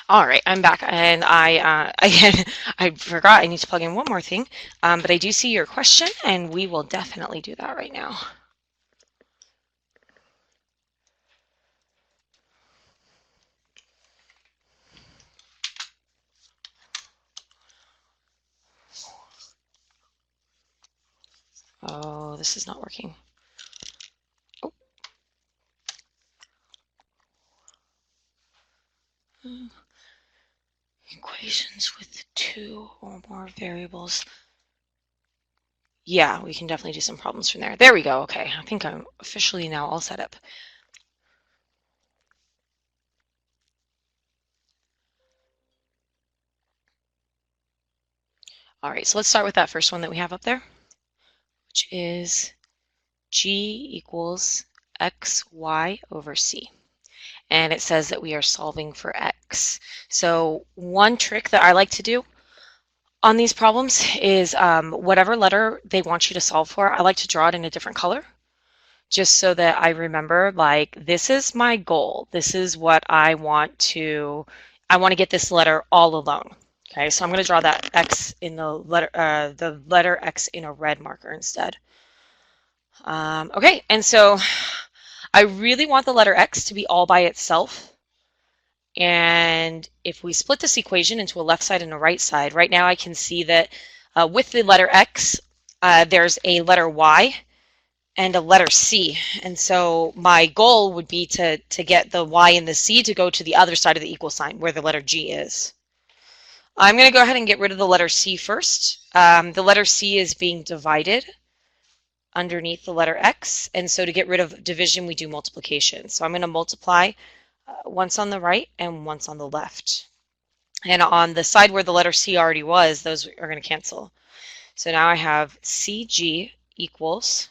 All right, I'm back, and again, I forgot I need to plug in one more thing, but I do see your question, and we will definitely do that right now. Oh, this is not working. Oh. Equations with two or more variables. Yeah, we can definitely do some problems from there. There we go. Okay, I think I'm officially now all set up. All right, so let's start with that first one that we have up there, which is G equals xy over c. And it says that we are solving for x. So one trick that I like to do on these problems is whatever letter they want you to solve for, I like to draw it in a different color, just so that I remember, like, this is my goal. This is what I want to get this letter all alone. Okay, so I'm going to draw that X in the letter X in a red marker instead. Okay, and so I really want the letter X to be all by itself. And if we split this equation into a left side and a right side, right now I can see that with the letter X, there's a letter Y and a letter C. And so my goal would be to get the Y and the C to go to the other side of the equal sign where the letter G is. I'm going to go ahead and get rid of the letter C first. The letter C is being divided underneath the letter X. And so to get rid of division, we do multiplication. So I'm going to multiply once on the right and once on the left. And on the side where the letter C already was, those are going to cancel. So now I have CG equals,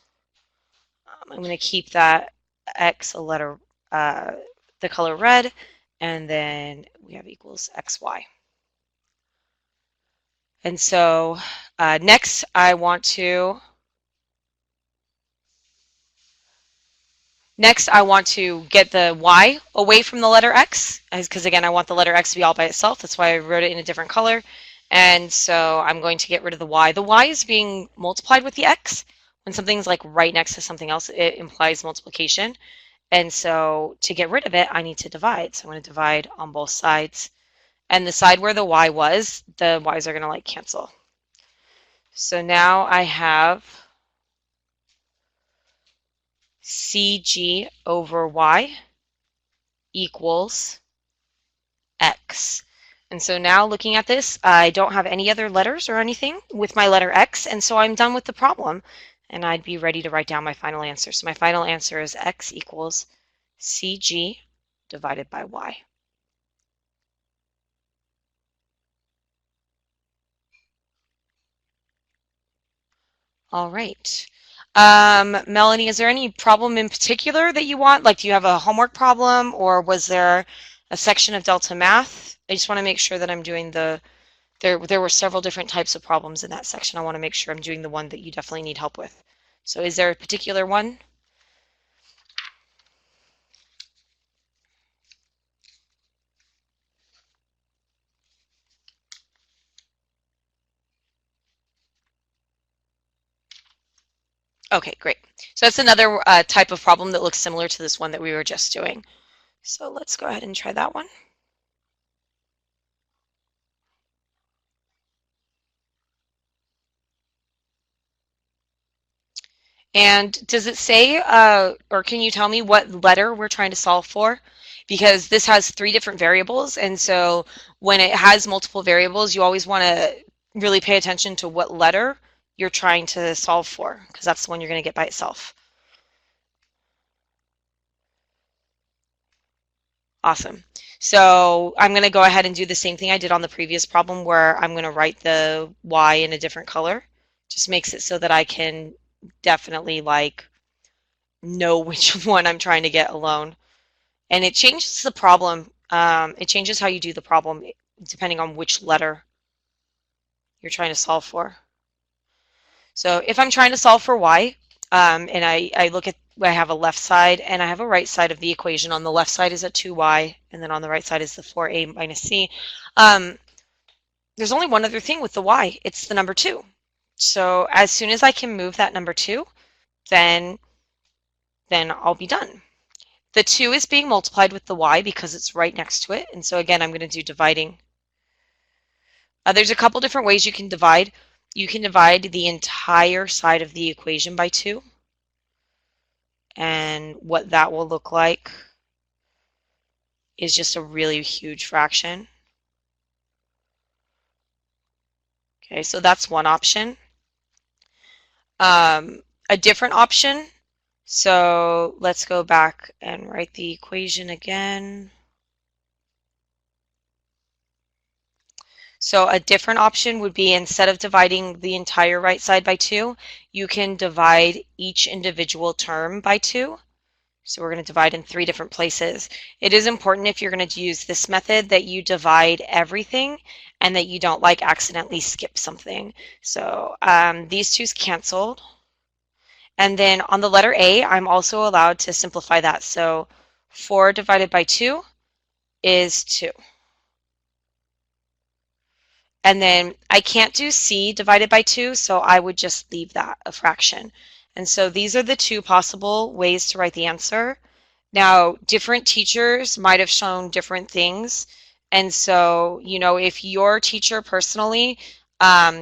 I'm going to keep that X a letter, the color red, and then we have equals XY. And so next I want to get the Y away from the letter X, because again, I want the letter X to be all by itself. That's why I wrote it in a different color. And so I'm going to get rid of the Y. The Y is being multiplied with the X. When something's like right next to something else, it implies multiplication. And so to get rid of it, I need to divide. So I'm going to divide on both sides. And the side where the Y was, the Y's are going to like cancel. So now I have CG over Y equals X. And so now looking at this, I don't have any other letters or anything with my letter X, and so I'm done with the problem. And I'd be ready to write down my final answer. So my final answer is X equals CG divided by Y. All right. Melanie, is there any problem in particular that you want? Like, do you have a homework problem, or was there a section of Delta Math? I just want to make sure that I'm doing there were several different types of problems in that section. I want to make sure I'm doing the one that you definitely need help with. So is there a particular one? Okay, great. So that's another type of problem that looks similar to this one that we were just doing. So let's go ahead and try that one. And does it say, or can you tell me what letter we're trying to solve for? Because this has three different variables, and so when it has multiple variables, you always want to really pay attention to what letter you're trying to solve for, because that's the one you're going to get by itself. Awesome. So I'm going to go ahead and do the same thing I did on the previous problem, where I'm going to write the Y in a different color. Just makes it so that I can definitely like know which one I'm trying to get alone. And it changes the problem. It changes how you do the problem depending on which letter you're trying to solve for. So if I'm trying to solve for Y, And I look at, I have a left side and I have a right side of the equation. On the left side is a 2y, and then on the right side is the 4a minus c. Um, there's only one other thing with the y. It's the number 2. So as soon as I can move that number 2, then I'll be done. The 2 is being multiplied with the y because it's right next to it. And so again, I'm going to do dividing. There's a couple different ways you can divide. You can divide the entire side of the equation by 2. And what that will look like is just a really huge fraction. Okay, so that's one option. A different option, so let's go back and write the equation again. So a different option would be, instead of dividing the entire right side by 2, you can divide each individual term by 2. So we're going to divide in 3 different places. It is important, if you're going to use this method, that you divide everything and that you don't like accidentally skip something. So these two's canceled. And then on the letter A, I'm also allowed to simplify that. So 4 divided by 2 is 2. And then I can't do C divided by 2, so I would just leave that a fraction. And so these are the 2 possible ways to write the answer. Now, different teachers might have shown different things. And so, you know, if your teacher personally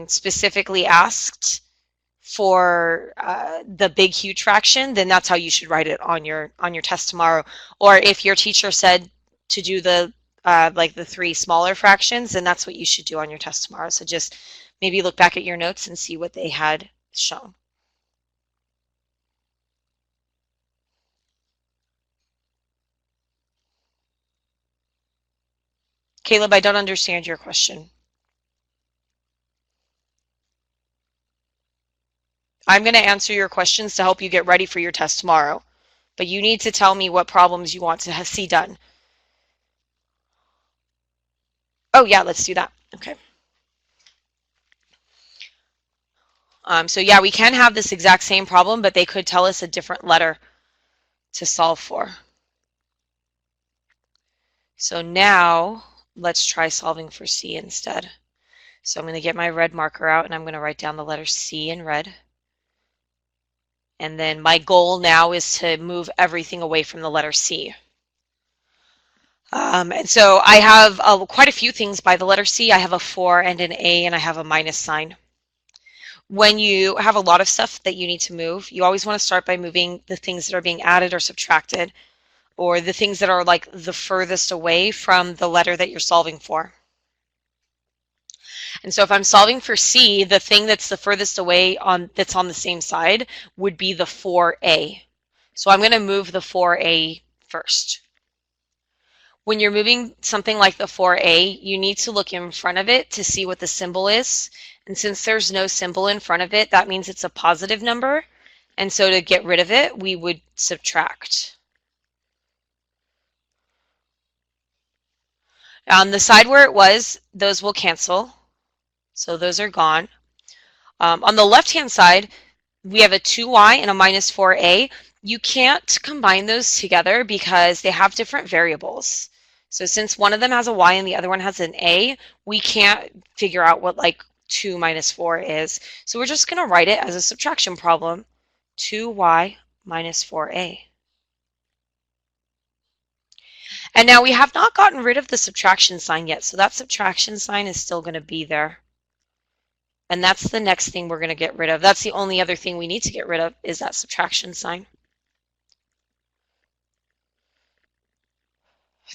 specifically asked for the big huge fraction, then that's how you should write it on your test tomorrow. Or if your teacher said to do the like the 3 smaller fractions, then that's what you should do on your test tomorrow. So just maybe look back at your notes and see what they had shown. Caleb, I don't understand your question. I'm going to answer your questions to help you get ready for your test tomorrow, but you need to tell me what problems you want to see done. Oh yeah, let's do that. Okay. So yeah, we can have this exact same problem, but they could tell us a different letter to solve for. So now let's try solving for C instead. So I'm going to get my red marker out and I'm going to write down the letter C in red. And then my goal now is to move everything away from the letter C. And so I have quite a few things by the letter C. I have a 4 and an A, and I have a minus sign. When you have a lot of stuff that you need to move, you always want to start by moving the things that are being added or subtracted, or the things that are like the furthest away from the letter that you're solving for. And so if I'm solving for C, the thing that's the furthest away that's on the same side would be the 4A. So I'm going to move the 4A first. When you're moving something like the 4A, you need to look in front of it to see what the symbol is. And since there's no symbol in front of it, that means it's a positive number. And so to get rid of it, we would subtract. On the side where it was, those will cancel. So those are gone. On the left-hand side, we have a 2y and a minus 4a. You can't combine those together because they have different variables. So since one of them has a y and the other one has an a, we can't figure out what like 2 minus 4 is. So we're just going to write it as a subtraction problem. 2y minus 4a. And now we have not gotten rid of the subtraction sign yet, so that subtraction sign is still going to be there. And that's the next thing we're going to get rid of. That's the only other thing we need to get rid of, is that subtraction sign.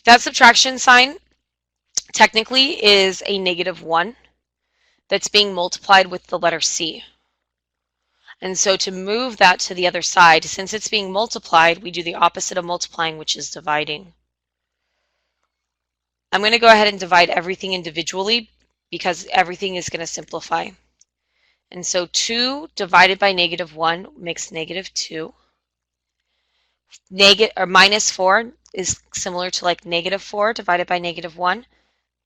That subtraction sign technically is a -1 that's being multiplied with the letter C. And so to move that to the other side, since it's being multiplied, we do the opposite of multiplying, which is dividing. I'm going to go ahead and divide everything individually because everything is going to simplify. And so 2 divided by -1 makes -2. Minus 4 is similar to like -4 divided by -1.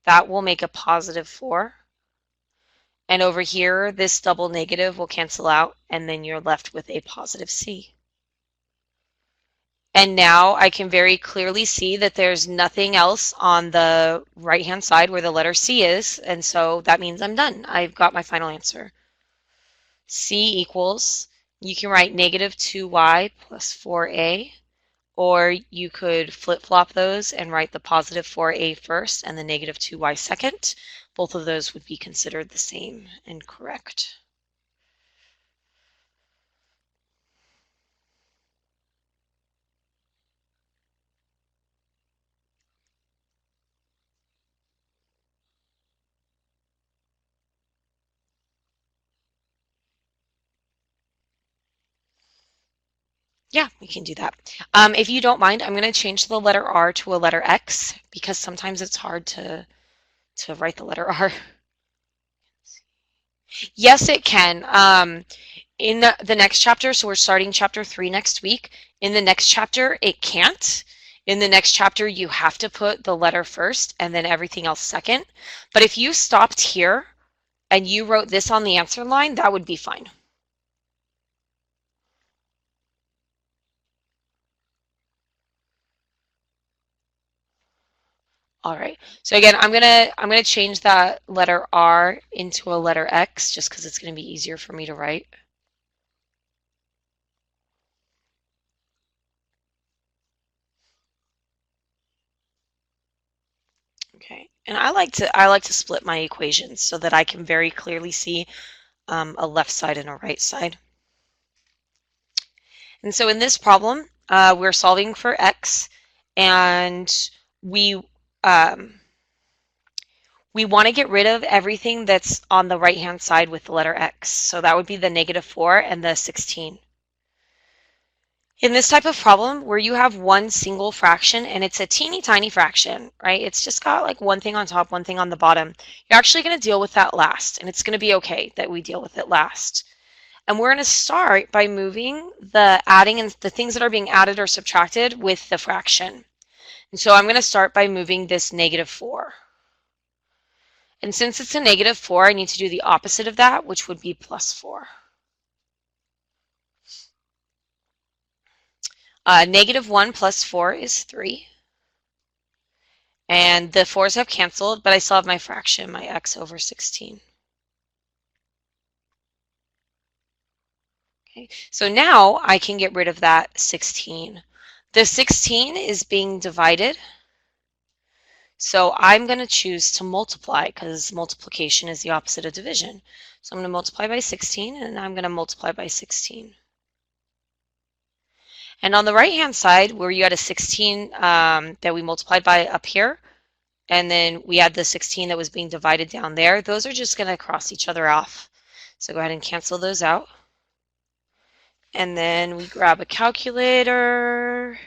That will make a +4. And over here, this double negative will cancel out, and then you're left with a positive C. And now I can very clearly see that there's nothing else on the right-hand side where the letter C is, and so that means I'm done. I've got my final answer. C equals, you can write negative 2y plus 4a, or you could flip-flop those and write the positive 4a first and the negative 2y second. Both of those would be considered the same and correct. Yeah, we can do that. If you don't mind, I'm going to change the letter R to a letter X because sometimes it's hard to write the letter R. Yes, it can. In the next chapter, so we're starting chapter 3 next week. In the next chapter, it can't. In the next chapter, you have to put the letter first and then everything else second. But if you stopped here and you wrote this on the answer line, that would be fine. All right. So again, I'm gonna change that letter R into a letter X just because it's gonna be easier for me to write. Okay. And I like to split my equations so that I can very clearly see a left side and a right side. And so in this problem, we're solving for x, and we um, we want to get rid of everything that's on the right-hand side with the letter x. So that would be the negative 4 and the 16. In this type of problem where you have one single fraction and it's a teeny tiny fraction, right? It's just got like one thing on top, one thing on the bottom. You're actually going to deal with that last, and it's going to be okay that we deal with it last. And we're going to start by moving the adding and the things that are being added or subtracted with the fraction. And so I'm going to start by moving this negative 4. And since it's a negative 4, I need to do the opposite of that, which would be plus 4. Negative 1 plus 4 is 3. And the 4's have canceled, but I still have my fraction, my x over 16. Okay, so now I can get rid of that 16. The 16 is being divided, so I'm going to choose to multiply because multiplication is the opposite of division. So I'm going to multiply by 16, and I'm going to multiply by 16. And on the right-hand side, where you had a 16 that we multiplied by up here, and then we had the 16 that was being divided down there, those are just going to cross each other off. So go ahead and cancel those out. And then we grab a calculator.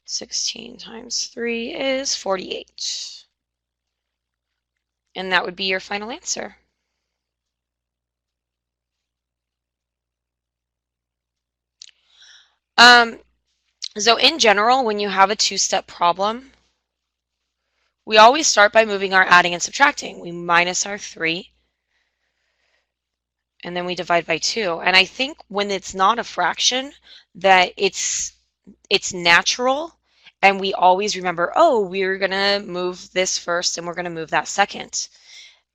16 times 3 is 48. And that would be your final answer. So in general, when you have a two-step problem, we always start by moving our adding and subtracting. We minus our 3, and then we divide by 2. And I think when it's not a fraction, that it's natural, and we always remember, oh, we're going to move this first, and we're going to move that second.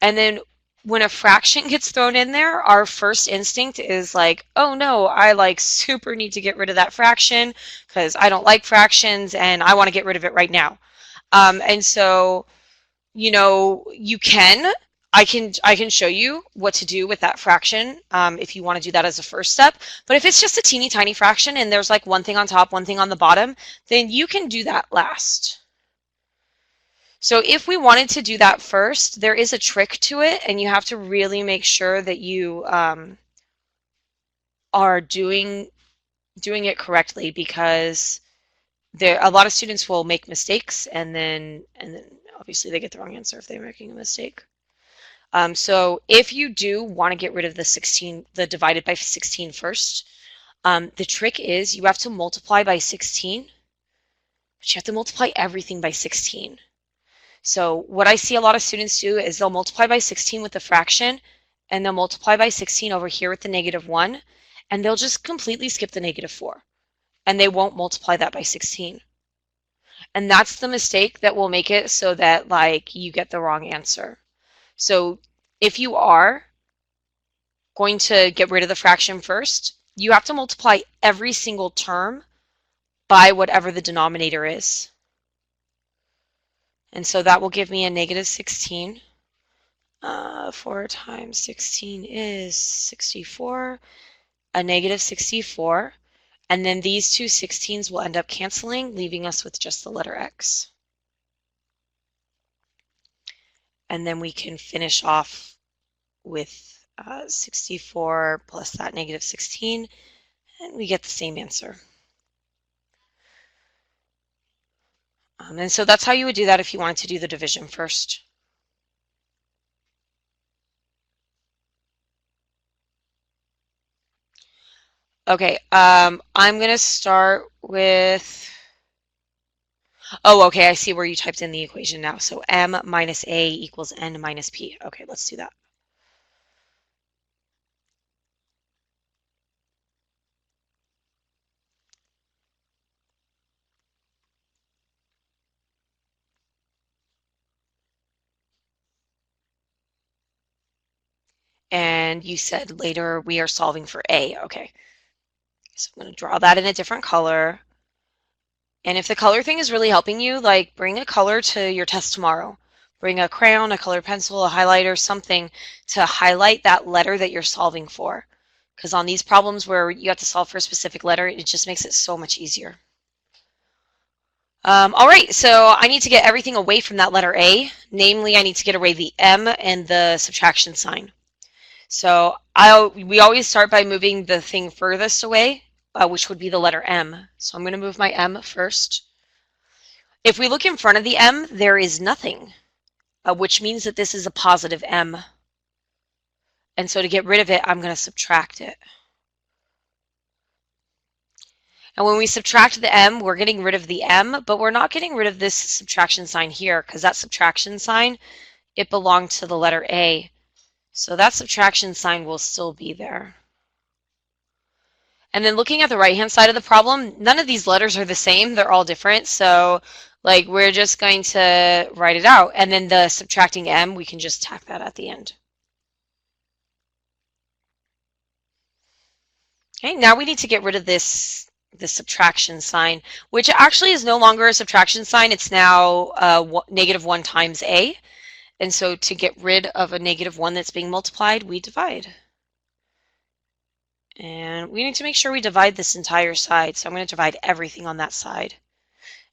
And then when a fraction gets thrown in there, our first instinct is like, oh no, I like super need to get rid of that fraction because I don't like fractions and I want to get rid of it right now. And so, you know, I can show you what to do with that fraction if you want to do that as a first step. But if it's just a teeny tiny fraction and there's like one thing on top, one thing on the bottom, then you can do that last. So if we wanted to do that first, there is a trick to it, and you have to really make sure that you are doing it correctly, because a lot of students will make mistakes, and then obviously they get the wrong answer if they're making a mistake. So if you do want to get rid of the 16, the divided by 16 first, the trick is you have to multiply by 16, but you have to multiply everything by 16. So what I see a lot of students do is they'll multiply by 16 with the fraction, and they'll multiply by 16 over here with the -1, and they'll just completely skip the -4, and they won't multiply that by 16. And that's the mistake that will make it so that like you get the wrong answer. So if you are going to get rid of the fraction first, you have to multiply every single term by whatever the denominator is. And so that will give me a -16. 4 times 16 is 64, a -64. And then these two 16s will end up canceling, leaving us with just the letter X. And then we can finish off with 64 plus that -16, and we get the same answer. And so that's how you would do that if you wanted to do the division first. Okay, I'm going to start with, oh, okay, I see where you typed in the equation now. So m minus a equals n minus p. Okay, let's do that. And you said later we are solving for a. Okay, so I'm going to draw that in a different color. And if the color thing is really helping you, like bring a color to your test tomorrow. Bring a crayon, a colored pencil, a highlighter, something to highlight that letter that you're solving for. Because on these problems where you have to solve for a specific letter, it just makes it so much easier. All right, so I need to get everything away from that letter A. Namely, I need to get away the M and the subtraction sign. So we always start by moving the thing furthest away, which would be the letter M. So I'm going to move my M first. If we look in front of the M, there is nothing, which means that this is a positive M. And so to get rid of it, I'm going to subtract it. And when we subtract the M, we're getting rid of the M, but we're not getting rid of this subtraction sign here, because that subtraction sign, it belonged to the letter A. So that subtraction sign will still be there. And then looking at the right-hand side of the problem, none of these letters are the same. They're all different. So like we're just going to write it out. And then the subtracting M, we can just tack that at the end. Okay, now we need to get rid of the subtraction sign, which actually is no longer a subtraction sign. It's now -1 times A. And so to get rid of a -1 that's being multiplied, we divide. And we need to make sure we divide this entire side. So I'm going to divide everything on that side.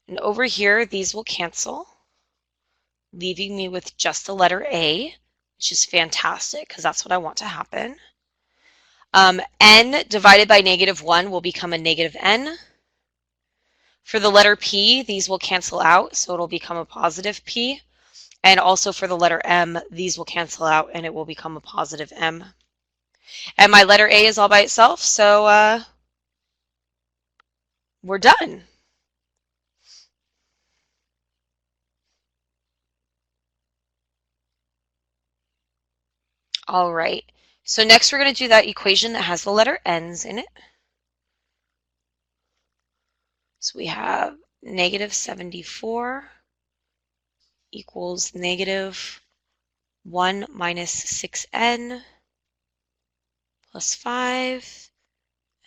And over here, these will cancel, leaving me with just the letter A, which is fantastic because that's what I want to happen. N divided by -1 will become a -n. For the letter P, these will cancel out, so it'll become a positive P. And also for the letter M, these will cancel out and it will become a positive M. And my letter A is all by itself, so we're done. All right, so next we're going to do that equation that has the letter N's in it. So we have -74 equals -1 minus 6n plus 5,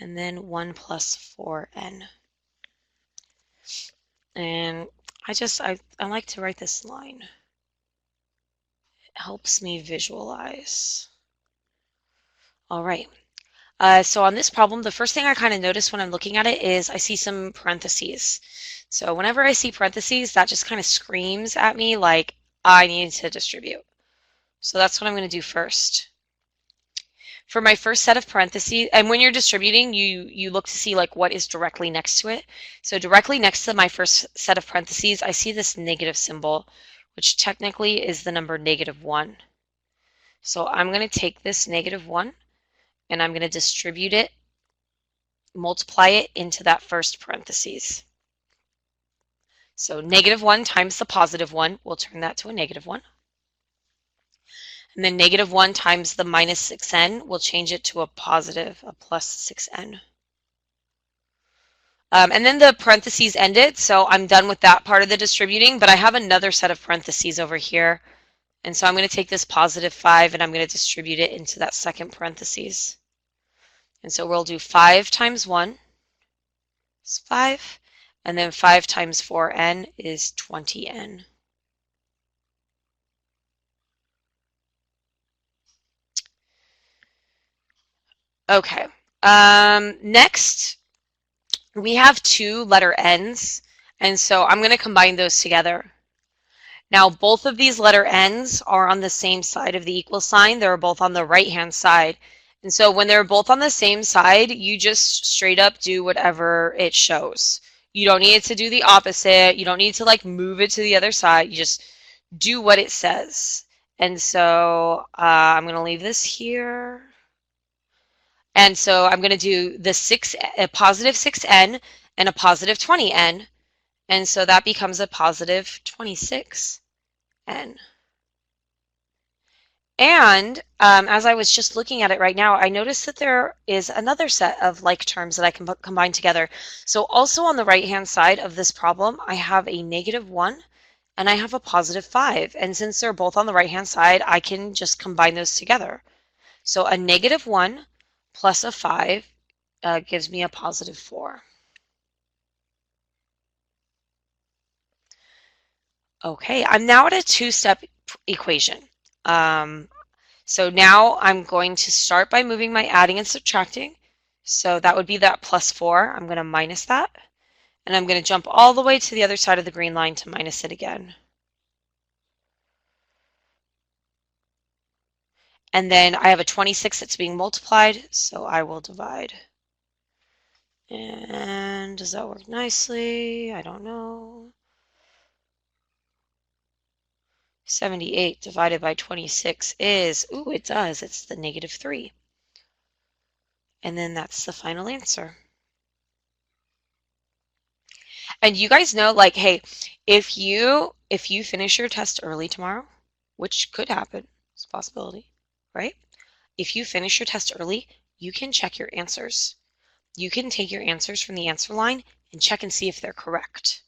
and then 1 plus 4n. And I like to write this line. It helps me visualize. All right. So on this problem, the first thing I kind of notice when I'm looking at it is I see some parentheses. So whenever I see parentheses, that just kind of screams at me like I need to distribute. So that's what I'm going to do first. For my first set of parentheses, and when you're distributing, you look to see like what is directly next to it. So directly next to my first set of parentheses, I see this negative symbol, which technically is the number -1. So I'm going to take this -1 and I'm going to distribute it, multiply it into that first parentheses. So -1 times the +1, we'll turn that to a -1. And then -1 times the -6n, we'll change it to a +6n. And then the parentheses ended, so I'm done with that part of the distributing, but I have another set of parentheses over here. And so I'm going to take this +5 and I'm going to distribute it into that second parentheses. And so we'll do 5 times 1 is 5, and then 5 times 4n is 20n. Okay, next we have 2 letter n's, and so I'm going to combine those together. Now both of these letter n's are on the same side of the equal sign. They're both on the right-hand side. And so when they're both on the same side, you just straight up do whatever it shows. You don't need it to do the opposite. You don't need to like move it to the other side. You just do what it says. And so I'm going to leave this here. And so I'm going to do the a +6n and a +20n. And so that becomes a +26n. And as I was just looking at it right now, I noticed that there is another set of like terms that I can combine together. So also on the right-hand side of this problem, I have a -1 and I have a +5. And since they're both on the right-hand side, I can just combine those together. So a -1 plus a 5 gives me a +4. Okay, I'm now at a 2-step equation. So now I'm going to start by moving my adding and subtracting. So that would be that +4. I'm going to minus that. And I'm going to jump all the way to the other side of the green line to minus it again. And then I have a 26 that's being multiplied, so I will divide. And does that work nicely? I don't know. 78 divided by 26 is, ooh, it does. It's the -3. And then that's the final answer. And you guys know, like, hey, if you finish your test early tomorrow, which could happen, it's a possibility, right? If you finish your test early, you can check your answers. You can take your answers from the answer line and check and see if they're correct.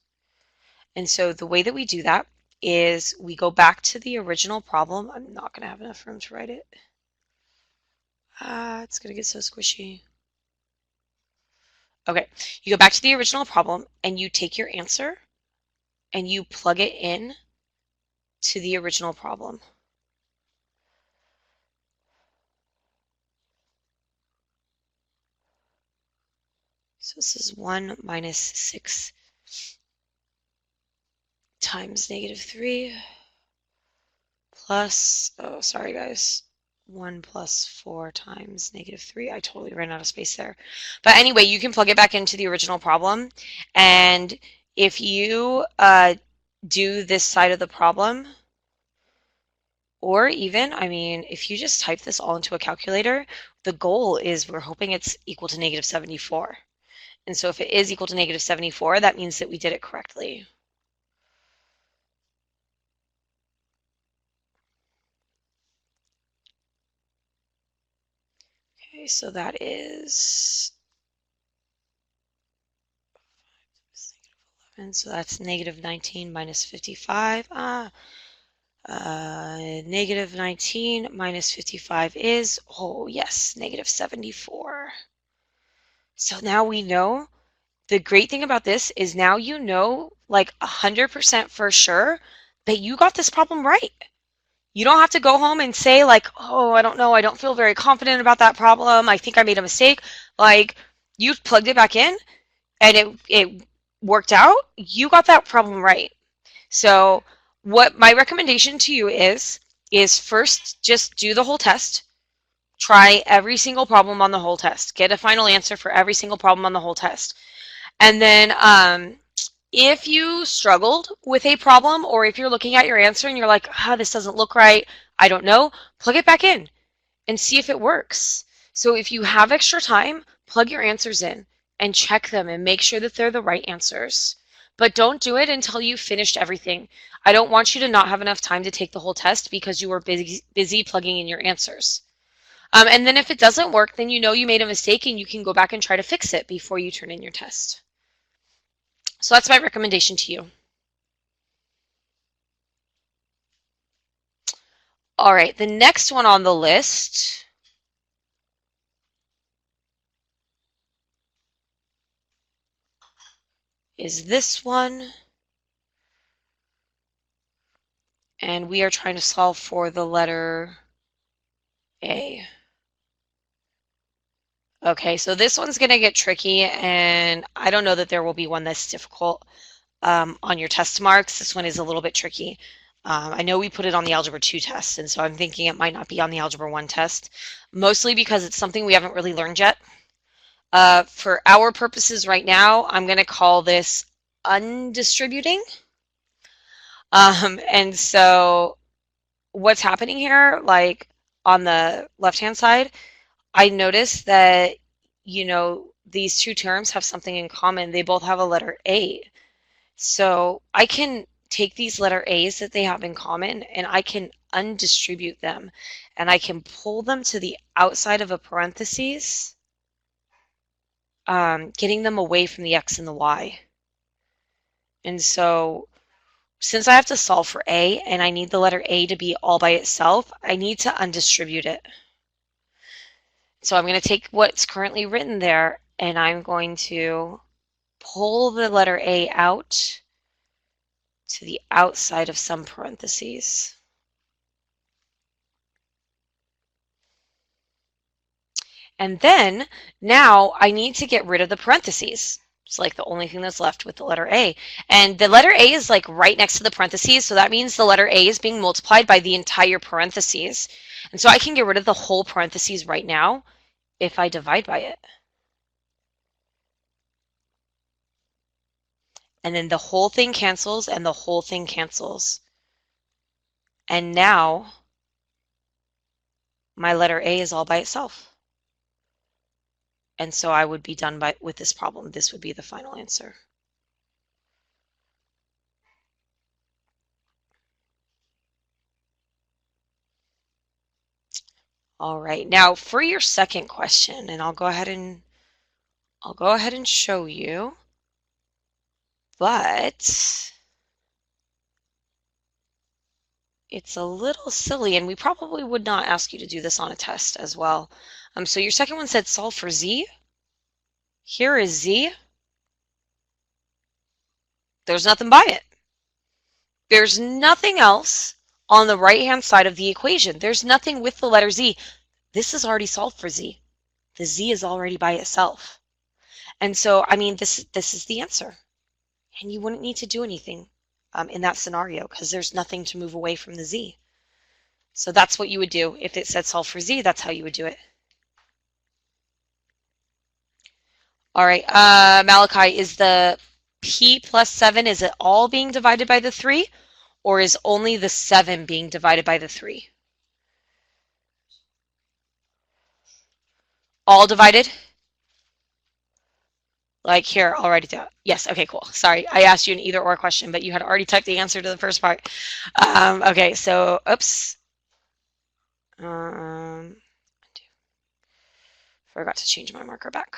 And so the way that we do that is we go back to the original problem. I'm not going to have enough room to write it. It's going to get so squishy. Okay, you go back to the original problem and you take your answer and you plug it in to the original problem. So this is 1 minus 6 times -3 plus, oh, sorry guys, 1 plus 4 times -3. I totally ran out of space there. But anyway, you can plug it back into the original problem. And if you do this side of the problem, or even, I mean, if you just type this all into a calculator, the goal is we're hoping it's equal to -74. And so if it is equal to -74, that means that we did it correctly. Okay, so that is 11, so that's -19 minus 55. -19 minus 55 is, oh yes, -74. So now we know. The great thing about this is now you know like 100% for sure that you got this problem right. You don't have to go home and say like, oh, I don't know, I don't feel very confident about that problem. I think I made a mistake. Like, you plugged it back in and it worked out. You got that problem right. So what my recommendation to you is first just do the whole test. Try every single problem on the whole test. Get a final answer for every single problem on the whole test. And then if you struggled with a problem, or if you're looking at your answer and you're like, this doesn't look right, I don't know, plug it back in and see if it works. So if you have extra time, plug your answers in and check them and make sure that they're the right answers. But don't do it until you've finished everything. I don't want you to not have enough time to take the whole test because you were busy plugging in your answers. And then if it doesn't work, then you know you made a mistake and you can go back and try to fix it before you turn in your test. So that's my recommendation to you. All right, the next one on the list is this one. And we are trying to solve for the letter A. Okay, so this one's going to get tricky, and I don't know that there will be one that's difficult on your test marks. This one is a little bit tricky. I know we put it on the Algebra 2 test, and so I'm thinking it might not be on the Algebra 1 test, mostly because it's something we haven't really learned yet. For our purposes right now, I'm going to call this undistributing. And so what's happening here, like on the left-hand side, I noticed that, these two terms have something in common. They both have a letter A. So I can take these letter A's that they have in common and I can undistribute them and I can pull them to the outside of a parentheses, getting them away from the X and the Y. And so since I have to solve for A and I need the letter A to be all by itself, I need to undistribute it. So I'm going to take what's currently written there and I'm going to pull the letter A out to the outside of some parentheses. And then now I need to get rid of the parentheses. It's like the only thing that's left with the letter A. And the letter A is like right next to the parentheses, so that means the letter A is being multiplied by the entire parentheses. And so I can get rid of the whole parentheses right now if I divide by it. And then the whole thing cancels and the whole thing cancels. And now my letter A is all by itself. And so I would be done with this problem. This would be the final answer. All right, now for your second question, and I'll go ahead and show you, but it's a little silly, and we probably would not ask you to do this on a test as well. So your second one said solve for Z. Here is Z. There's nothing by it. There's nothing else on the right-hand side of the equation. There's nothing with the letter Z. This is already solved for Z. The Z is already by itself. And so, I mean, this is the answer. And you wouldn't need to do anything in that scenario because there's nothing to move away from the Z. So that's what you would do. If it said solve for Z, that's how you would do it. All right, Malachi, is the P plus 7, is it all being divided by the 3? Or is only the 7 being divided by the 3? All divided? Like here, I'll write it down. Yes, okay, cool. Sorry, I asked you an either or question, but you had already typed the answer to the first part. Okay, so, oops. Forgot to change my marker back.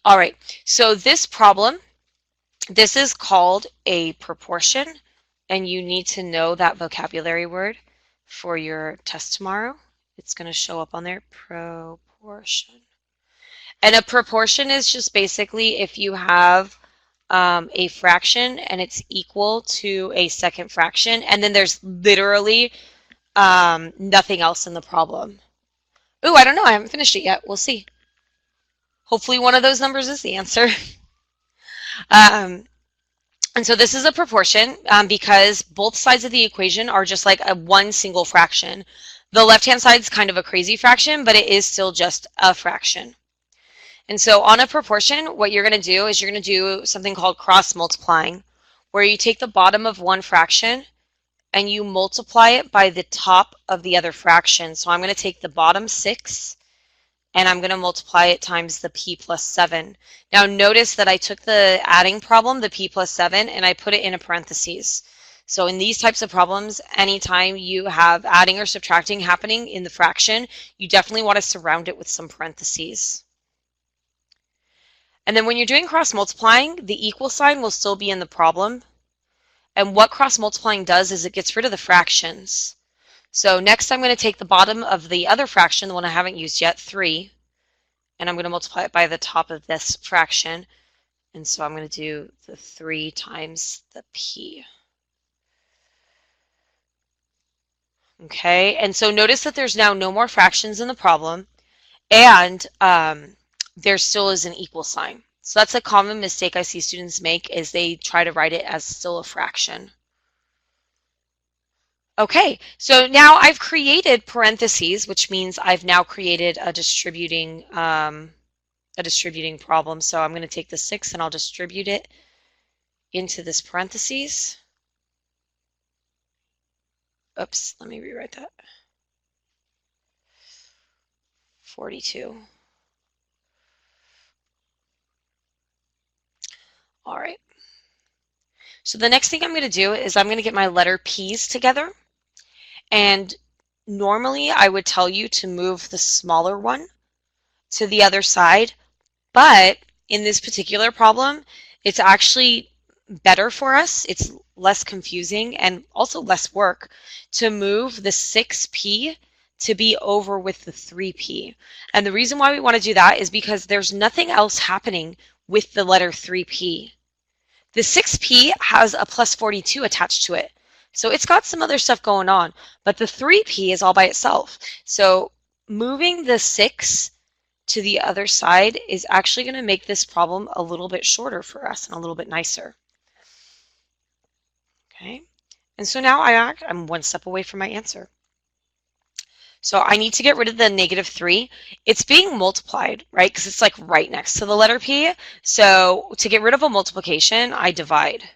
All right, so this problem, this is called a proportion, and you need to know that vocabulary word for your test tomorrow. It's going to show up on there, proportion. And a proportion is just basically if you have a fraction and it's equal to a second fraction, and then there's literally nothing else in the problem. Ooh, I don't know. I haven't finished it yet. We'll see. Hopefully one of those numbers is the answer. And so this is a proportion because both sides of the equation are just like one single fraction. The left-hand side is kind of a crazy fraction, but it is still just a fraction. And so on a proportion, what you're going to do is you're going to do something called cross multiplying, where you take the bottom of one fraction and you multiply it by the top of the other fraction. So I'm going to take the bottom 6 and I'm going to multiply it times the p plus 7. Now notice that I took the adding problem, the p plus 7, and I put it in a parentheses. So in these types of problems, anytime you have adding or subtracting happening in the fraction, you definitely want to surround it with some parentheses. And then when you're doing cross multiplying, the equal sign will still be in the problem. And what cross multiplying does is it gets rid of the fractions. So next I'm going to take the bottom of the other fraction, the one I haven't used yet, 3, and I'm going to multiply it by the top of this fraction. And so I'm going to do the 3 times the p. Okay, and so notice that there's now no more fractions in the problem, and there still is an equal sign. So that's a common mistake I see students make, is they try to write it as still a fraction. Okay, so now I've created parentheses, which means I've now created a distributing problem. So I'm going to take the 6 and I'll distribute it into this parentheses. Oops, let me rewrite that. 42. All right. So the next thing I'm going to do is I'm going to get my letter P's together. And normally I would tell you to move the smaller one to the other side, but in this particular problem, it's actually better for us. It's less confusing and also less work to move the 6p to be over with the 3p. And the reason why we want to do that is because there's nothing else happening with the letter 3p. The 6p has a plus 42 attached to it. So it's got some other stuff going on, but the 3p is all by itself. So moving the 6 to the other side is actually going to make this problem a little bit shorter for us and a little bit nicer. Okay, and so now I'm one step away from my answer. So I need to get rid of the -3. It's being multiplied, right? Because it's like right next to the letter P. So to get rid of a multiplication, I divide.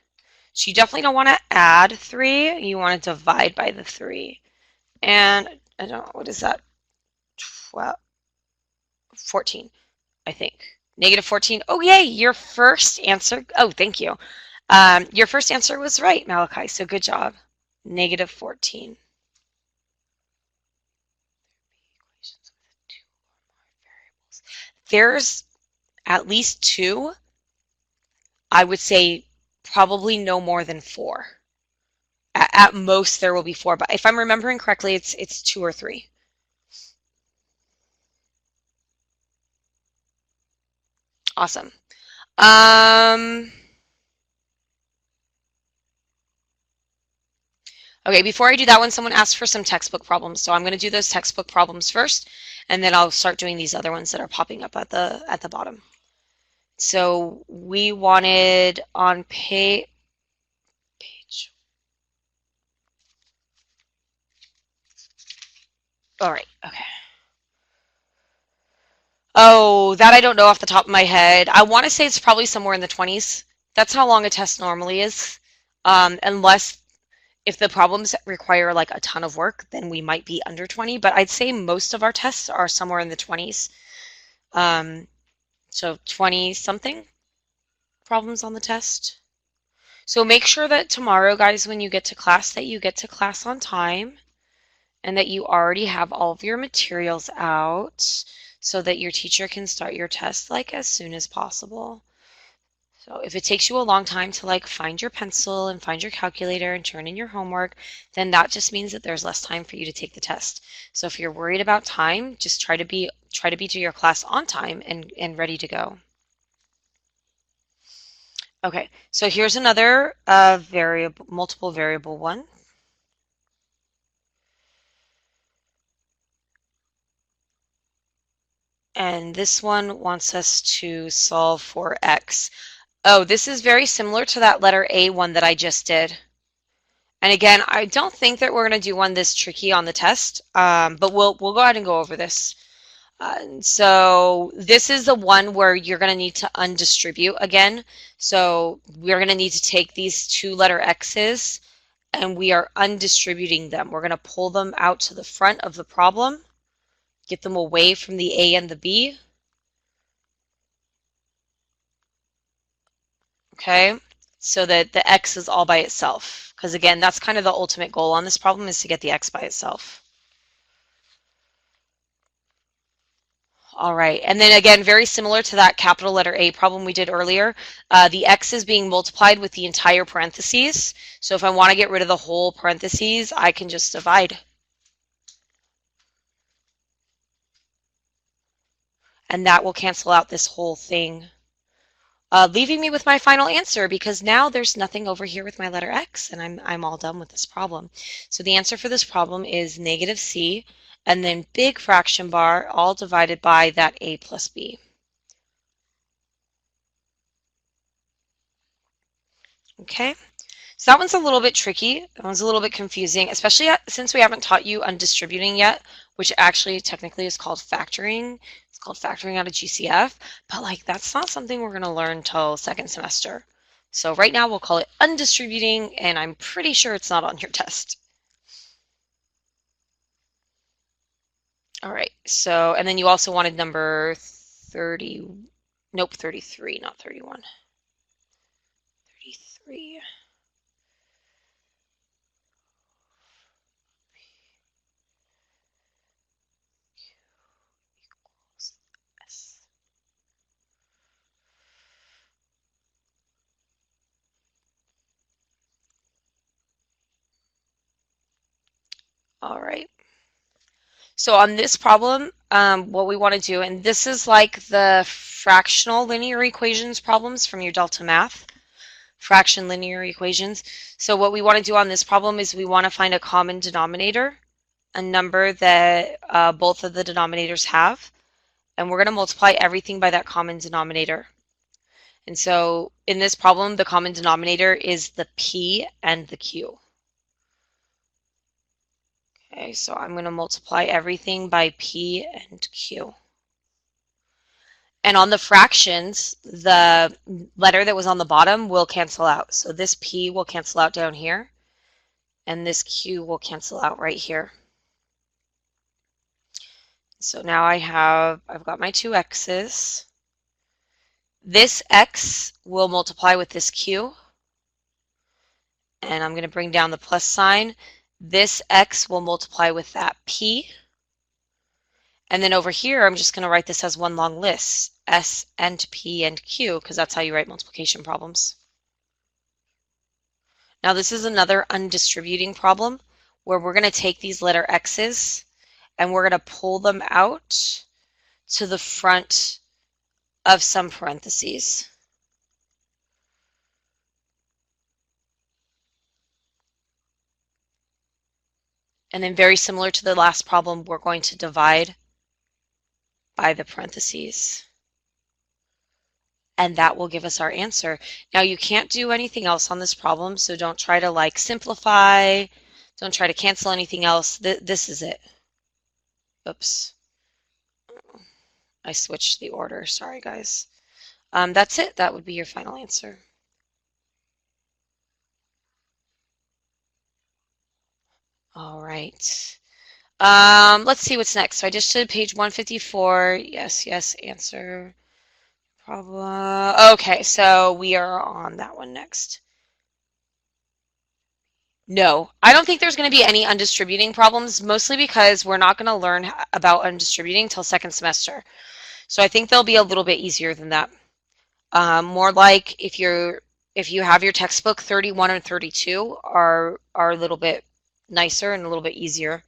So you definitely don't want to add 3. You want to divide by the 3. And I don't know, what is that? 12, 14, I think. -14. Oh, yay, your first answer. Oh, thank you. Your first answer was right, Malachi, so good job. -14. There's at least 2. I would say probably no more than 4. At most there will be 4, but if I'm remembering correctly, it's 2 or 3. Awesome. Okay, before I do that one, someone asked for some textbook problems, so I'm going to do those textbook problems first, and then I'll start doing these other ones that are popping up at the bottom. So we wanted on page. All right, okay. Oh, that I don't know off the top of my head. I want to say it's probably somewhere in the 20s. That's how long a test normally is. Unless if the problems require like a ton of work, then we might be under 20, but I'd say most of our tests are somewhere in the 20s. So 20 something problems on the test. So make sure that tomorrow, guys, when you get to class, that you get to class on time and that you already have all of your materials out so that your teacher can start your test like as soon as possible. So if it takes you a long time to like find your pencil and find your calculator and turn in your homework, then that just means that there's less time for you to take the test. So if you're worried about time, just try to be to your class on time and ready to go. Okay, so here's another multiple variable one. And this one wants us to solve for x. Oh, this is very similar to that letter A one that I just did. And again, I don't think that we're going to do one this tricky on the test, but we'll go ahead and go over this. So this is the one where you're going to need to undistribute again. So we're going to need to take these 2 letter x's and we are undistributing them. We're going to pull them out to the front of the problem, get them away from the A and the B. Okay, so that the X is all by itself. Because again, that's kind of the ultimate goal on this problem, is to get the X by itself. All right, and then again, very similar to that capital letter A problem we did earlier, the X is being multiplied with the entire parentheses. So if I want to get rid of the whole parentheses, I can just divide. And that will cancel out this whole thing, leaving me with my final answer, because now there's nothing over here with my letter X, and I'm all done with this problem. So the answer for this problem is negative C, and then big fraction bar, all divided by that A plus B. Okay, so that one's a little bit tricky. That one's a little bit confusing, especially since we haven't taught you undistributing yet, which actually technically is called factoring. It's called factoring out of GCF, but like that's not something we're going to learn till second semester. So right now we'll call it undistributing, and I'm pretty sure it's not on your test. All right, so, and then you also wanted number 30, nope, 33, not 31. 33. All right. So on this problem, what we want to do, and this is like the fractional linear equations problems from your Delta Math, fraction linear equations. So what we want to do on this problem is we want to find a common denominator, a number that both of the denominators have, and we're going to multiply everything by that common denominator. And so in this problem, the common denominator is the P and the Q. Okay, so I'm going to multiply everything by P and Q. And on the fractions, the letter that was on the bottom will cancel out. So this P will cancel out down here, and this Q will cancel out right here. So now I've got my two X's. This X will multiply with this Q, and I'm going to bring down the plus sign. This X will multiply with that P. And then over here, I'm just going to write this as one long list, S and P and Q, because that's how you write multiplication problems. Now this is another undistributing problem where we're going to take these letter X's and we're going to pull them out to the front of some parentheses. And then very similar to the last problem, we're going to divide by the parentheses. And that will give us our answer. Now you can't do anything else on this problem, so don't try to like simplify, don't try to cancel anything else. This is it. Oops. I switched the order, sorry guys. That's it, that would be your final answer. All right. Let's see what's next. So I just did page 154. Yes, yes, answer. Problem. Okay, so we are on that one next. No, I don't think there's going to be any undistributing problems, mostly because we're not going to learn about undistributing till second semester. So I think they'll be a little bit easier than that. More like if you have your textbook, 31 and 32 are a little bit nicer and a little bit easier.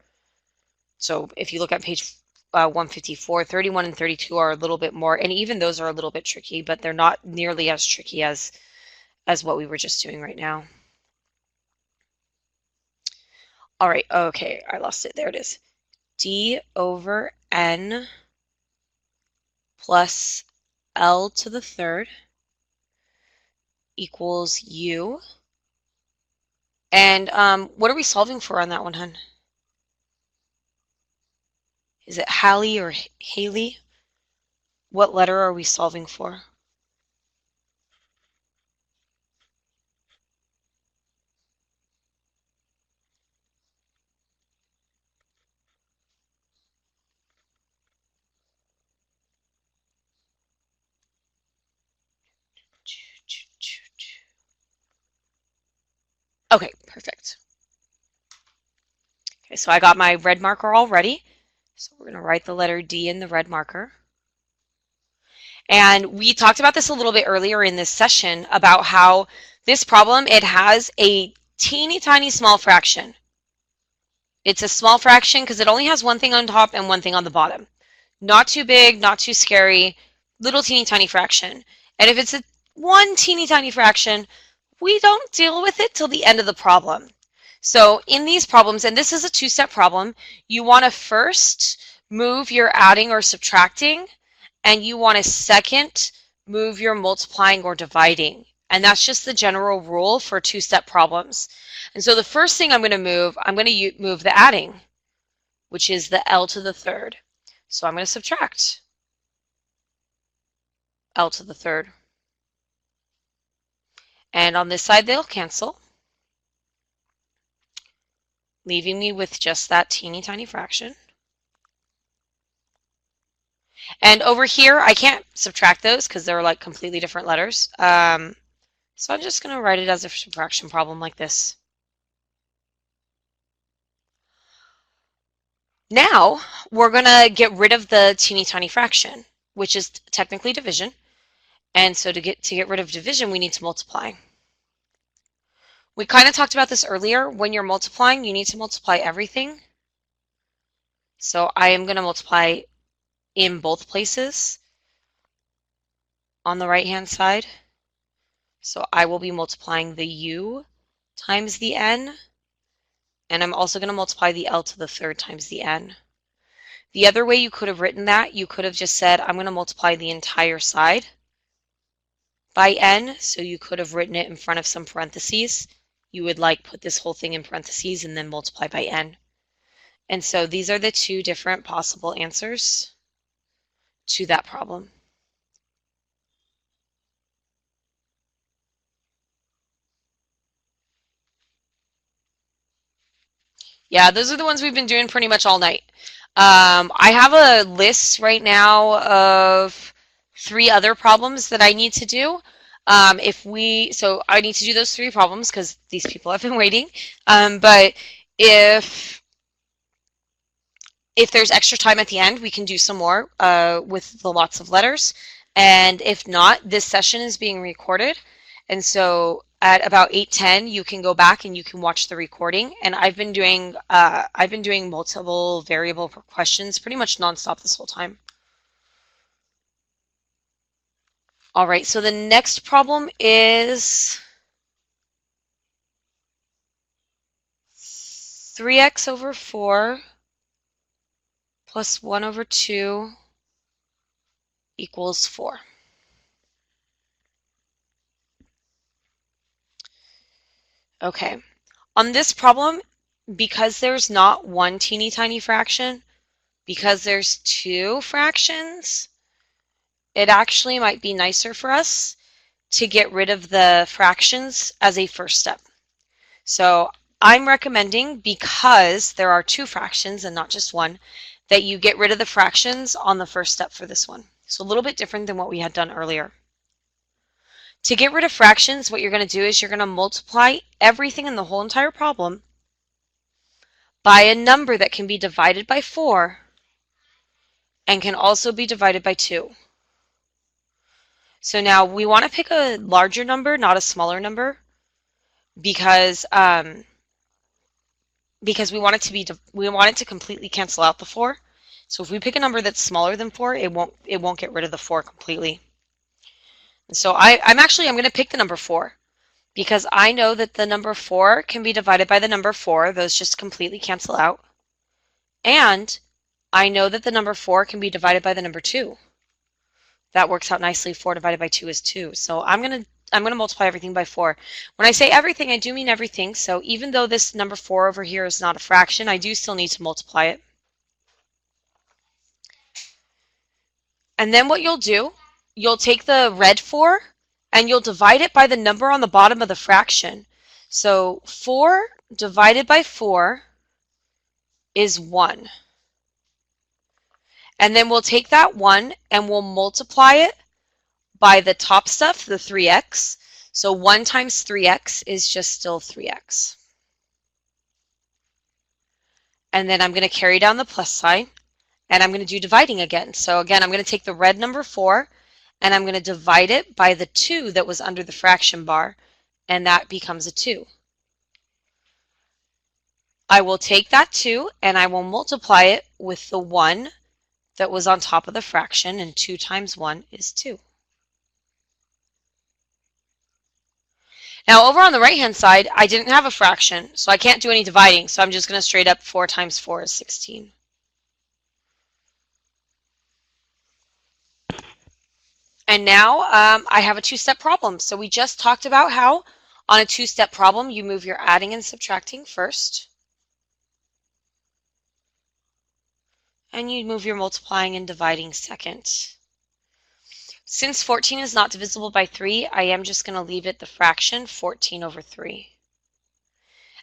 So if you look at page 154, 31 and 32 are a little bit more, and even those are a little bit tricky, but they're not nearly as tricky as what we were just doing right now. All right, okay, I lost it. There it is. D over N plus L to the third equals U. And what are we solving for on that one, hun? Is it Hallie or Haley? What letter are we solving for? Okay, perfect. Okay, so I got my red marker all ready. So we're going to write the letter D in the red marker. And we talked about this a little bit earlier in this session about how this problem, it has a teeny tiny small fraction. It's a small fraction because it only has one thing on top and one thing on the bottom. Not too big, not too scary, little teeny tiny fraction. And if it's a one teeny tiny fraction, we don't deal with it till the end of the problem. So in these problems, and this is a two-step problem, you want to first move your adding or subtracting, and you want to second move your multiplying or dividing. And that's just the general rule for two-step problems. And so the first thing I'm going to move the adding, which is the L to the third. So I'm going to subtract L to the third. And on this side, they'll cancel, leaving me with just that teeny tiny fraction. And over here, I can't subtract those because they're like completely different letters. So I'm just going to write it as a subtraction problem like this. Now, we're going to get rid of the teeny tiny fraction, which is technically division. And so to get rid of division, we need to multiply. We kind of talked about this earlier. When you're multiplying, you need to multiply everything. So I am going to multiply in both places on the right-hand side. So I will be multiplying the U times the N, and I'm also going to multiply the L to the third times the N. The other way you could have written that, you could have just said, I'm going to multiply the entire side by N, so you could have written it in front of some parentheses. You would like put this whole thing in parentheses and then multiply by N. And so these are the two different possible answers to that problem. Yeah, those are the ones we've been doing pretty much all night. I have a list right now of 3 other problems that I need to do. So I need to do those 3 problems because these people have been waiting. But if there's extra time at the end, we can do some more with the lots of letters. And if not, this session is being recorded. And so at about 8:10, you can go back and you can watch the recording. And I've been doing multiple variable questions pretty much nonstop this whole time. All right, so the next problem is 3x over 4 plus 1 over 2 equals 4. Okay, on this problem, because there's not one teeny tiny fraction, because there's 2 fractions, it actually might be nicer for us to get rid of the fractions as a first step. So I'm recommending, because there are 2 fractions and not just one, that you get rid of the fractions on the first step for this one. So a little bit different than what we had done earlier. To get rid of fractions, what you're going to do is you're going to multiply everything in the whole entire problem by a number that can be divided by 4 and can also be divided by 2. So now we want to pick a larger number, not a smaller number, because we want it to completely cancel out the 4. So if we pick a number that's smaller than 4, it won't get rid of the 4 completely. And so I'm going to pick the number 4 because I know that the number 4 can be divided by the number 4. Those just completely cancel out. And I know that the number 4 can be divided by the number 2. That works out nicely. 4 divided by 2 is 2. So I'm going to multiply everything by 4. When I say everything, I do mean everything. So even though this number 4 over here is not a fraction, I do still need to multiply it. And then what you'll do, you'll take the red 4 and you'll divide it by the number on the bottom of the fraction. So 4 divided by 4 is 1. And then we'll take that 1 and we'll multiply it by the top stuff, the 3x. So 1 times 3x is just still 3x. And then I'm going to carry down the plus sign, and I'm going to do dividing again. So again, I'm going to take the red number 4, and I'm going to divide it by the 2 that was under the fraction bar, and that becomes a 2. I will take that 2, and I will multiply it with the 1 that was on top of the fraction, and 2 times 1 is 2. Now over on the right-hand side, I didn't have a fraction, so I can't do any dividing, so I'm just going to straight up 4 times 4 is 16. And now I have a two-step problem. So we just talked about how on a two-step problem you move your adding and subtracting first, and you move your multiplying and dividing second. Since 14 is not divisible by 3, I am just going to leave it the fraction 14 over 3.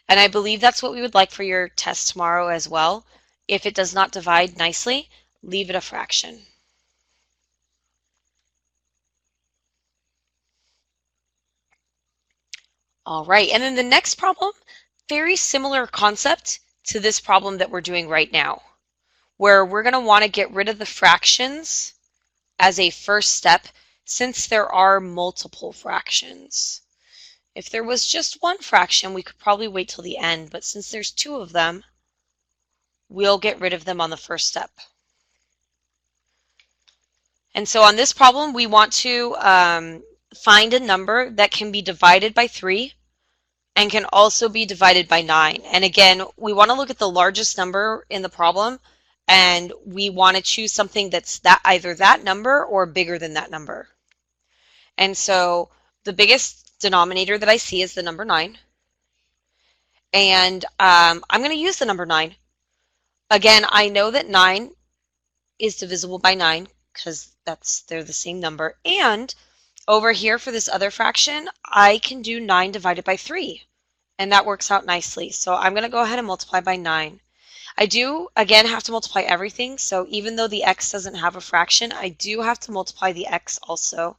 And I believe that's what we would like for your test tomorrow as well. If it does not divide nicely, leave it a fraction. All right, and then the next problem, very similar concept to this problem that we're doing right now, where we're going to want to get rid of the fractions as a first step since there are multiple fractions. If there was just one fraction, we could probably wait till the end, but since there's 2 of them, we'll get rid of them on the first step. And so on this problem, we want to find a number that can be divided by 3 and can also be divided by 9. And again, we want to look at the largest number in the problem, and we want to choose something that's either that number or bigger than that number. And so the biggest denominator that I see is the number 9. And I'm going to use the number 9. Again, I know that 9 is divisible by 9 because they're the same number. And over here for this other fraction, I can do 9 divided by 3. And that works out nicely. So I'm going to go ahead and multiply by 9. I do, again, have to multiply everything. So even though the x doesn't have a fraction, I do have to multiply the x also.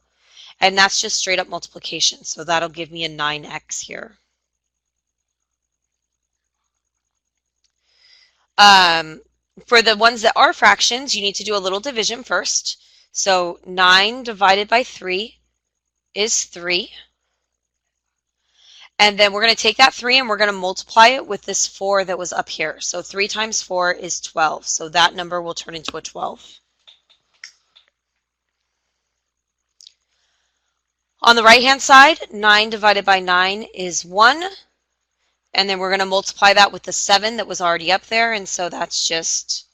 And that's just straight up multiplication. So that'll give me a 9x here. For the ones that are fractions, you need to do a little division first. So 9 divided by 3 is 3. And then we're going to take that 3 and we're going to multiply it with this 4 that was up here. So 3 times 4 is 12. So that number will turn into a 12. On the right-hand side, 9 divided by 9 is 1. And then we're going to multiply that with the 7 that was already up there. And so that's just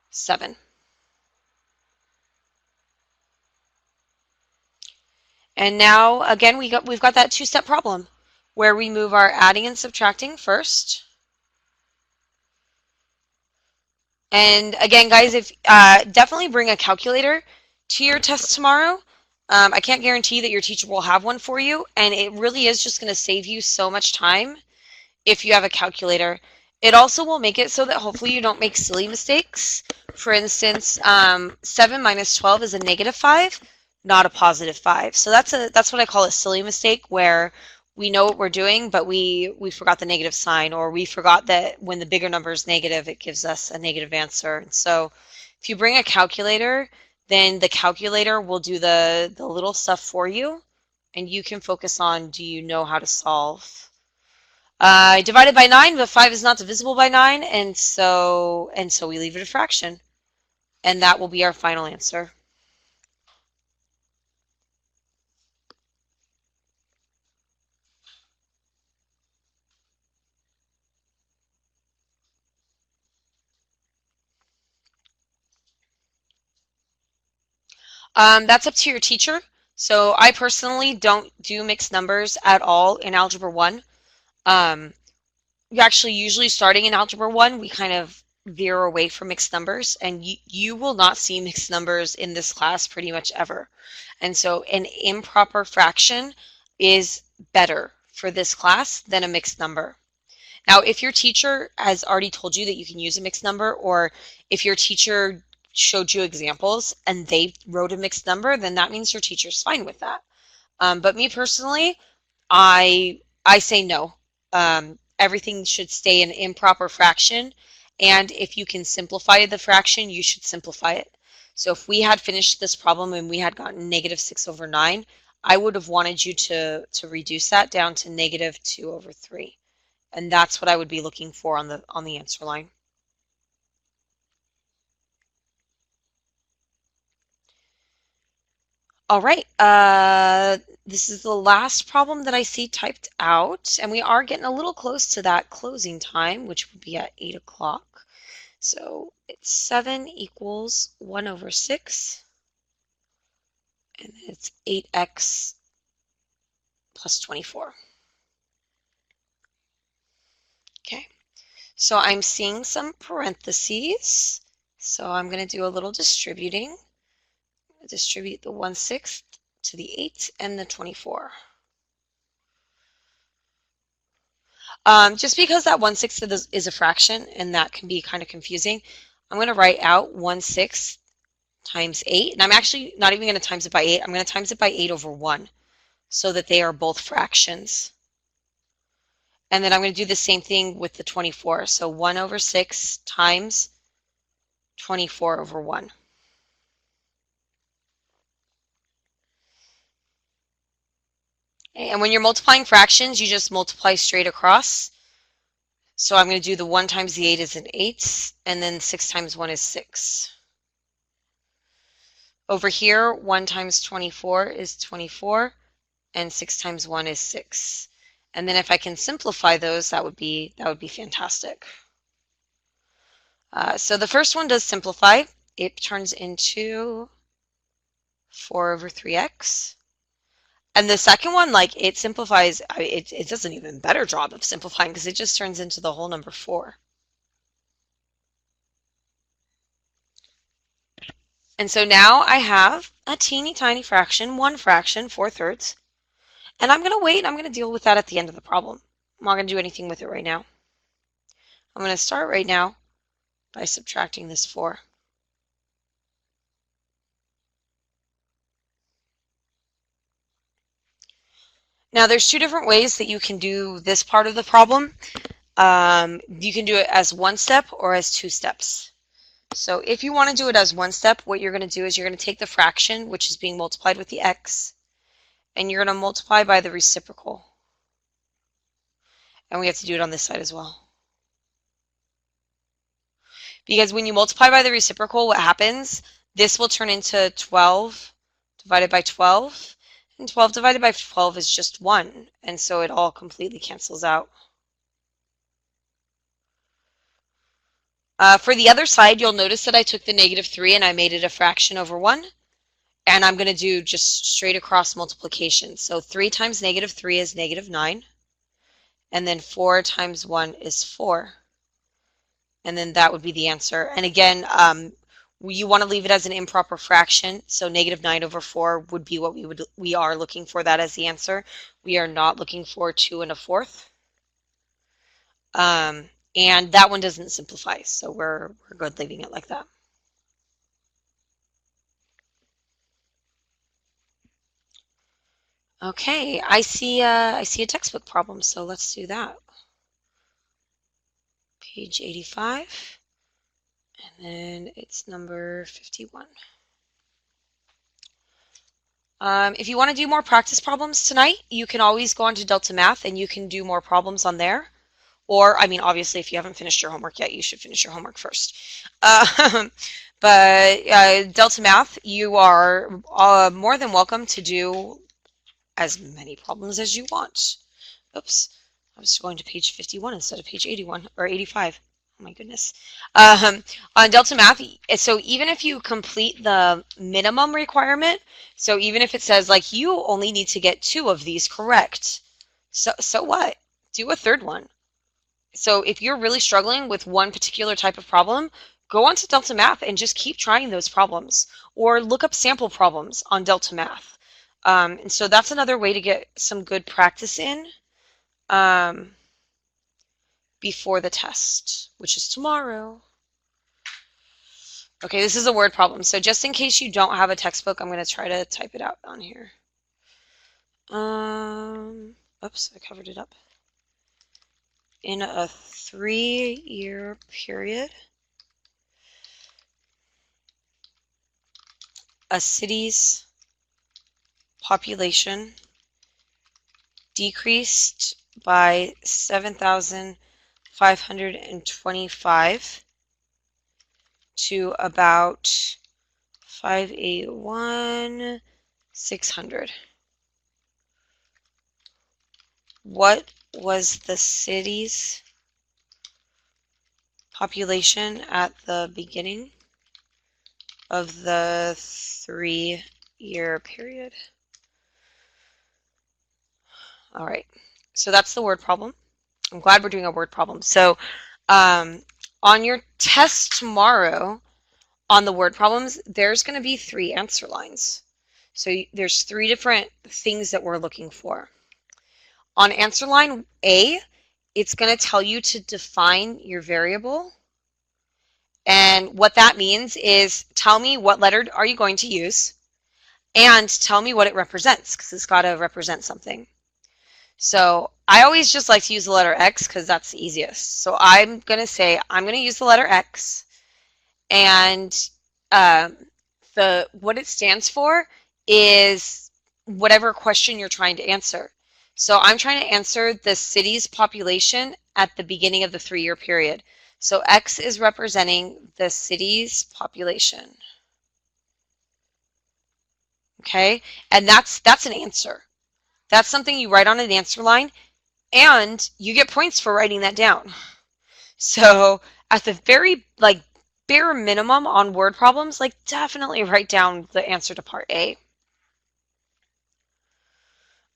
7. And now, again, we've got that two-step problem where we move our adding and subtracting first. And again, guys, if definitely bring a calculator to your test tomorrow. I can't guarantee that your teacher will have one for you, and it really is just going to save you so much time if you have a calculator. It also will make it so that hopefully you don't make silly mistakes. For instance, 7 minus 12 is a negative 5, not a positive 5. So that's what I call a silly mistake, where we know what we're doing, but we forgot the negative sign, or we forgot that when the bigger number is negative, it gives us a negative answer. And so if you bring a calculator, then the calculator will do the little stuff for you, and you can focus on, do you know how to solve? I divided by 9, but 5 is not divisible by 9, and so we leave it a fraction. And that will be our final answer. That's up to your teacher. So I personally don't do mixed numbers at all in Algebra 1. Actually, usually starting in Algebra 1, we kind of veer away from mixed numbers, and you will not see mixed numbers in this class pretty much ever. And so an improper fraction is better for this class than a mixed number. Now, if your teacher has already told you that you can use a mixed number, or if your teacher showed you examples and they wrote a mixed number, then that means your teacher's fine with that. But me personally, I say no. Everything should stay an improper fraction, and if you can simplify the fraction, you should simplify it. So if we had finished this problem and we had gotten -6/9, I would have wanted you to reduce that down to -2/3, and that's what I would be looking for on the answer line. All right, this is the last problem that I see typed out, and we are getting a little close to that closing time, which would be at 8 o'clock. So it's 7 equals 1/6, and it's 8x plus 24. Okay, so I'm seeing some parentheses, so I'm going to do a little distributing. Distribute the 1/6 to the 8 and the 24. Just because that 1/6 is a fraction and that can be kind of confusing, I'm going to write out 1/6 times 8, and I'm actually not even going to times it by 8. I'm going to times it by 8/1 so that they are both fractions. And then I'm going to do the same thing with the 24. So 1/6 times 24/1. And when you're multiplying fractions, you just multiply straight across. So I'm going to do the 1 times the 8 is an 8, and then 6 times 1 is 6. Over here, 1 times 24 is 24, and 6 times 1 is 6. And then if I can simplify those, that would be fantastic. So the first one does simplify. It turns into 4/3x. And the second one, like, it simplifies, it does an even better job of simplifying because it just turns into the whole number 4. And so now I have a teeny tiny fraction, one fraction, 4/3. And I'm going to wait and I'm going to deal with that at the end of the problem. I'm not going to do anything with it right now. I'm going to start right now by subtracting this 4. Now there's two different ways that you can do this part of the problem. You can do it as one step or as 2 steps. So if you want to do it as one step, what you're going to do is you're going to take the fraction, which is being multiplied with the x, and you're going to multiply by the reciprocal. And we have to do it on this side as well. Because when you multiply by the reciprocal, what happens? This will turn into 12 divided by 12, and 12 divided by 12 is just 1, and so it all completely cancels out. For the other side, you'll notice that I took the -3 and I made it a fraction over 1, and I'm going to do just straight across multiplication. So 3 times -3 is -9, and then 4 times 1 is 4. And then that would be the answer. And again, you want to leave it as an improper fraction. So -9/4 would be what we are looking for that as the answer. We are not looking for 2 1/4. And that one doesn't simplify, so we're good leaving it like that. Okay, I see a textbook problem, so let's do that. Page 85, and then it's number 51. If you want to do more practice problems tonight, you can always go on to Delta Math and you can do more problems on there. Or, I mean, obviously, if you haven't finished your homework yet, you should finish your homework first. But Delta Math, you are more than welcome to do as many problems as you want. Oops, I was going to page 51 instead of page 81 or 85. Oh my goodness. On Delta Math, so even if you complete the minimum requirement, so even if it says like you only need to get 2 of these correct, so what? Do a third one. So if you're really struggling with one particular type of problem, go on to Delta Math and just keep trying those problems, or look up sample problems on Delta Math. And so that's another way to get some good practice in before the test, which is tomorrow. Okay, this is a word problem. So just in case you don't have a textbook, I'm going to try to type it out on here. Oops, I covered it up. In a 3-year period, a city's population decreased by 7,525 to about 581,600. What was the city's population at the beginning of the 3-year period? All right, so that's the word problem. I'm glad we're doing a word problem. So on your test tomorrow on the word problems, there's going to be 3 answer lines. So there's 3 different things that we're looking for. On answer line A, it's going to tell you to define your variable. And what that means is tell me what letter are you going to use and tell me what it represents, because it's got to represent something. So I always just like to use the letter X because that's the easiest. So I'm going to say I'm going to use the letter X, and what it stands for is whatever question you're trying to answer. So I'm trying to answer the city's population at the beginning of the 3-year period. So X is representing the city's population. Okay, and that's an answer. That's something you write on an answer line, and you get points for writing that down. So at the very bare minimum on word problems, definitely write down the answer to part A.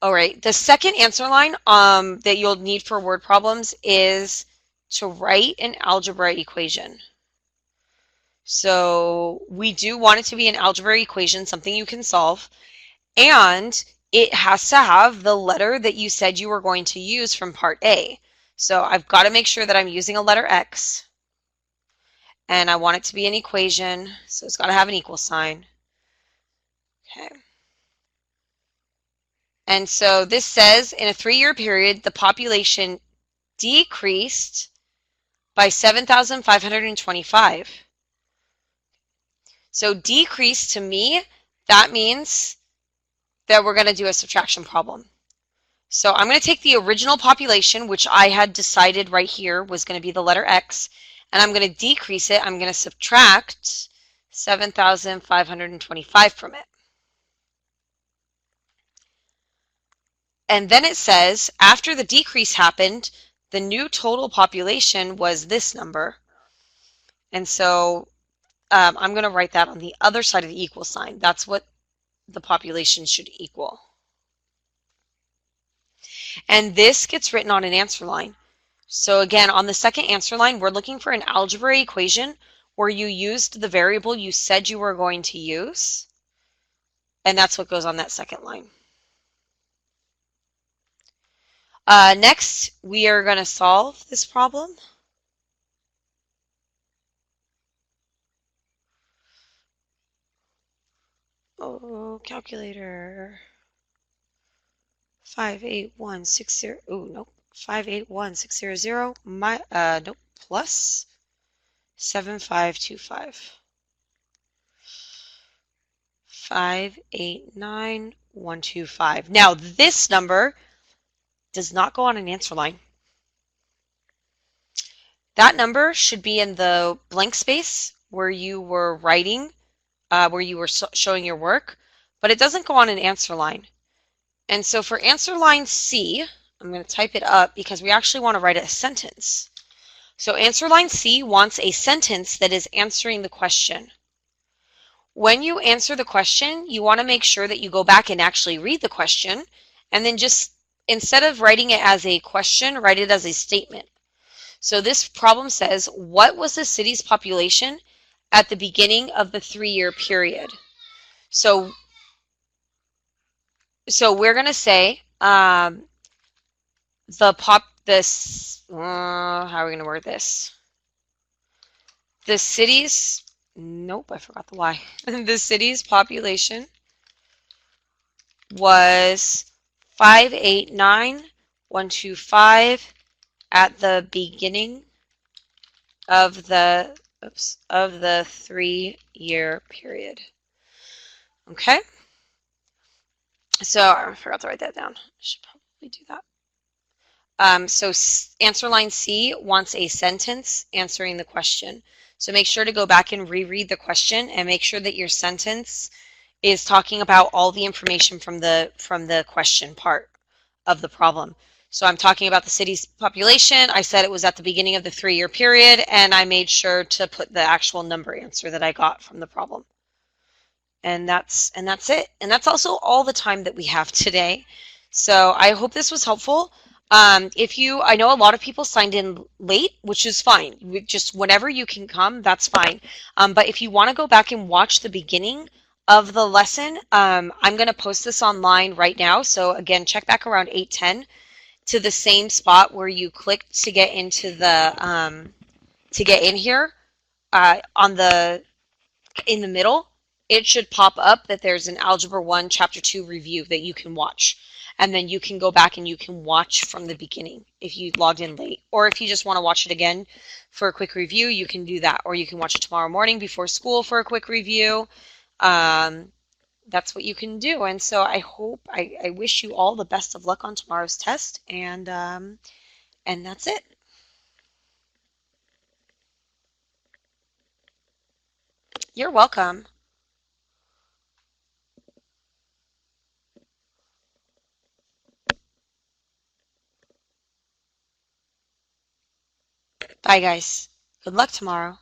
All right, the second answer line that you'll need for word problems is to write an algebra equation. So we do want it to be an algebra equation, something you can solve, and it has to have the letter that you said you were going to use from part A. So I've got to make sure that I'm using a letter X, and I want it to be an equation, so it's got to have an equal sign. Okay. And so this says in a 3-year period, the population decreased by 7,525. So decrease to me, that means that we're going to do a subtraction problem. So I'm going to take the original population, which I had decided right here was going to be the letter X, and I'm going to decrease it. I'm going to subtract 7,525 from it. And then it says, after the decrease happened, the new total population was this number. And so I'm going to write that on the other side of the equal sign. That's what the population should equal. And this gets written on an answer line. So again, on the second answer line, we're looking for an algebra equation where you used the variable you said you were going to use. And that's what goes on that second line. Next, we are going to solve this problem. Oh, calculator. 58160. Oh, nope. 581,600. Nope. Plus 7525. 589,125. Now, this number does not go on an answer line. That number should be in the blank space where you were writing, where you were showing your work, but it doesn't go on an answer line. And so for answer line C, I'm going to type it up because we actually want to write a sentence. So answer line C wants a sentence that is answering the question. When you answer the question, you want to make sure that you go back and actually read the question, and then just, instead of writing it as a question, write it as a statement. So this problem says, what was the city's population at the beginning of the 3-year period? So we're going to say how are we going to word this? The city's, nope, I forgot the Y. The city's population was 589125 at the beginning of the of the 3-year period. Okay? So I forgot to write that down. I should probably do that. So answer line C wants a sentence answering the question. So make sure to go back and reread the question and make sure that your sentence is talking about all the information from the question part of the problem. So I'm talking about the city's population. I said it was at the beginning of the 3-year period, and I made sure to put the actual number answer that I got from the problem. And that's it. And that's also all the time that we have today. So I hope this was helpful. I know a lot of people signed in late, which is fine. Just whenever you can come, that's fine. But if you want to go back and watch the beginning of the lesson, I'm going to post this online right now. So again, check back around 8:10 to the same spot where you clicked to get into the to get in here in the middle. It should pop up that there's an Algebra 1 Chapter 2 review that you can watch. And then you can go back and you can watch from the beginning if you logged in late. Or if you just want to watch it again for a quick review, you can do that. Or you can watch it tomorrow morning before school for a quick review. That's what you can do. And so I wish you all the best of luck on tomorrow's test. And that's it. You're welcome. Bye, guys. Good luck tomorrow.